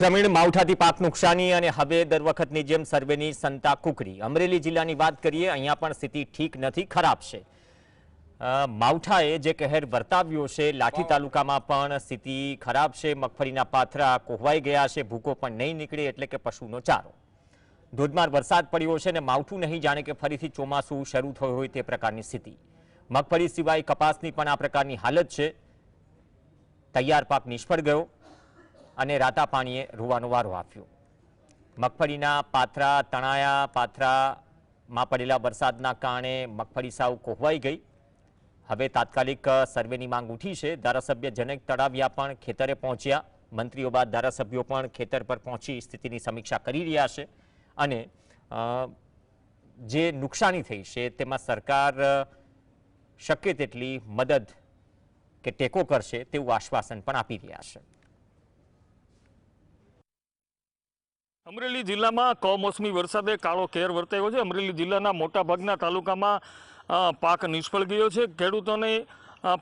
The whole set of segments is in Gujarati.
ग्रामीण मावठाથી પાક નુકસાની અને હવે દર વખતની જેમ સર્વેની સંતા કુકરી। અમરેલી જિલ્લાની વાત કરીએ, અહીંયા પણ સ્થિતિ ઠીક નથી, ખરાબ છે। માવઠાએ જે કહેર વર્તાવ્યો છે, લાઠી તાલુકામાં પણ સ્થિતિ ખરાબ છે। મગફળીના પાથરા કોહવાઈ ગયા છે, ભૂકો પણ નહીં નીકળે એટલે કે પશુનો ચારો। ધોધમાર વરસાદ પડ્યો છે અને માવઠું નહીં જાણે કે ફરીથી ચોમાસું શરૂ થયું હોય તે પ્રકારની સ્થિતિ। મગફળી સિવાય કપાસની પણ આ પ્રકારની હાલત છે। તૈયાર પાક નિષ્ફળ ગયો અને રાતા પાણીએ રૂવાનો વારો આપ્યો। મગફળીના પાથરા તણાયા, પાથરામાં પડેલા વરસાદના કારણે મગફળી સાવ કોહવાઈ ગઈ। હવે તાત્કાલિક સર્વેની માંગ ઉઠી છે। ધારાસભ્ય જનક તળાવિયા પણ ખેતરે પહોંચ્યા। મંત્રીઓ બાદ ધારાસભ્યો પણ ખેતર પર પહોંચી સ્થિતિની સમીક્ષા કરી રહ્યા છે અને જે નુકસાની થઈ છે તેમાં સરકાર શક્ય તેટલી મદદ કે ટેકો કરશે તેવું આશ્વાસન પણ આપી રહ્યા છે। અમરેલી જિલ્લામાં કમોસમી વરસાદે કાળો કેર વર્તાયો છે। અમરેલી જિલ્લાના મોટાભાગના તાલુકામાં પાક નિષ્ફળ ગયો છે। ખેડૂતોને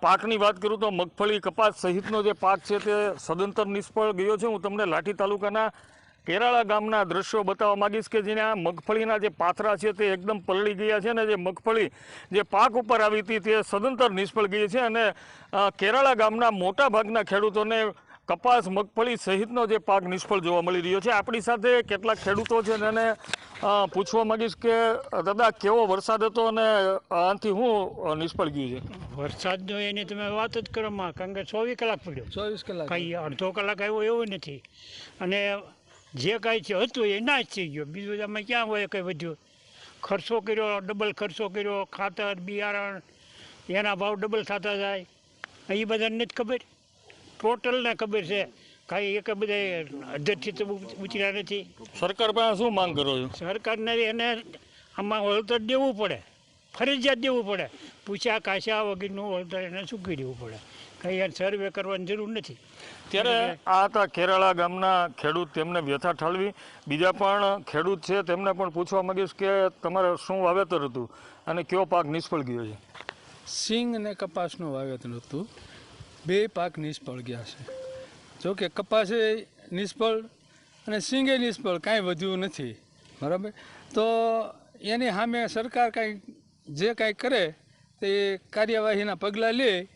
પાકની વાત કરું તો મગફળી, કપાસ સહિતનો જે પાક છે તે સદંતર નિષ્ફળ ગયો છે। હું તમને લાઠી તાલુકાના કેરાળા ગામના દ્રશ્યો બતાવવા માંગીશ કે જેના મગફળીના જે પાથરા છે તે એકદમ પલળી ગયા છે અને જે મગફળી જે પાક ઉપર આવી હતી તે સદંતર નિષ્ફળ ગઈ છે અને કેરાળા ગામના મોટાભાગના ખેડૂતોને કપાસ, મગફળી સહિતનો જે પાક નિષ્ફળ જોવા મળી રહ્યો છે। આપણી સાથે કેટલાક ખેડૂતો છે અને પૂછવા માંગીશ કે દાદા કેવો વરસાદ હતો અને આનાથી શું નિષ્ફળ ગયું છે? વરસાદનો એની તમે વાત જ કરો માં, કારણ કે 24 કલાક પડ્યો। 24 કલાક કંઈ અડધો કલાક આવ્યો એવું નથી અને જે કાંઈ છે હતું એ ના જ થઈ ગયો। બીજું અમે ક્યાં હોય કંઈ વધ્યું? ખર્ચો કર્યો, ડબલ ખર્ચો કર્યો, ખાતર, બિયારણ એના ભાવ ડબલ થતા જાય, એ બધાને નથી ખબર। ટોટલને ખબર છે, કાંઈ એક બધા અધ્યક્ષથી તો ઉતર્યા નથી। સરકાર પાસે શું માંગ કરો છો? સરકારને એને આમાં વળતર દેવું પડે, ફરજિયાત દેવું પડે। પૂછ્યા કાશ્યા વગરનું વળતર એને ચૂકવી દેવું પડે, કંઈ એને સર્વે કરવાની જરૂર નથી। ત્યારે આ હતા કેરાળા ગામના ખેડૂત, તેમને વ્યથા ઠાલવી। બીજા પણ ખેડૂત છે તેમને પણ પૂછવા માંગીશ કે તમારે શું વાવેતર હતું અને કયો પાક નિષ્ફળ ગયો છે? સિંગ અને કપાસનું વાવેતર હતું, બે પાક નિષ્ફળ ગયા છે। જો કે કપાસે નિષ્ફળ અને સિંગે નિષ્ફળ, કાંઈ વધ્યું નથી, બરાબર। તો એની સામે સરકાર કાંઈ જે કાંઈ કરે તે કાર્યવાહીના પગલાં લે,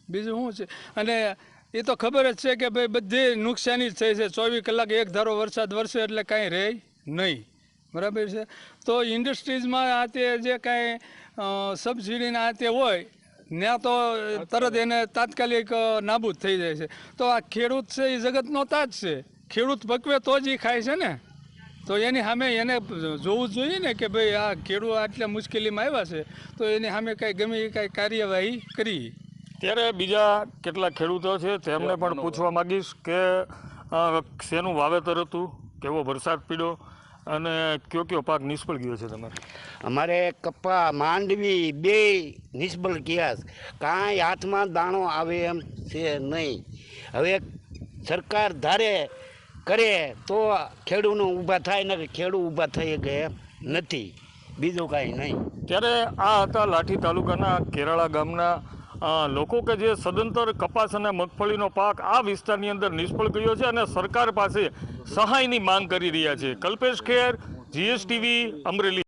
બીજું શું છે? અને એ તો ખબર જ છે કે ભાઈ બધે નુકસાની જ થઈ છે। 24 કલાક એક ધારો વરસાદ વરસે એટલે કાંઈ રહે નહીં, બરાબર છે। તો ઇન્ડસ્ટ્રીઝમાં આ તે જે કાંઈ સબસિડીના આ તે હોય ત્યાં તો તરત એને તાત્કાલિક નાબૂદ થઈ જાય છે। તો આ ખેડૂત છે એ જગતનો તાજ છે। ખેડૂત પકવે તો જ એ ખાય છે ને, તો એની સામે એને જોવું જોઈએ ને કે ભાઈ આ ખેડૂત આટલા મુશ્કેલીમાં આવ્યા છે તો એની સામે કાંઈ ગમે એ કાંઈ કાર્યવાહી કરી। ત્યારે બીજા કેટલાક ખેડૂતો છે તેમને પણ પૂછવા માંગીશ કે શેનું વાવેતર હતું, કેવો વરસાદ પડ્યો અને કયો પાક નિષ્ફળ ગયો છે તમારે? અમારે કપા, માંડવી બે નિષ્ફળ ગયા, કાંઈ હાથમાં દાણો આવે એમ છે નહીં। હવે સરકાર ધારે કરે તો ખેડૂતનું ઊભા થાય ને ખેડૂત ઊભા થઈ ગયા નથી, બીજું કાંઈ નહીં। ત્યારે આ હતા લાઠી તાલુકાના કેરાળા ગામના લોકો કે જે સદંતર કપાસ અને મગફળીનો પાક આ વિસ્તારની અંદર નિષ્ફળ ગયો છે અને સરકાર પાસે સહાયની માંગ કરી રહ્યા છે। કલ્પેશ ખેર, GSTV, અમરેલી।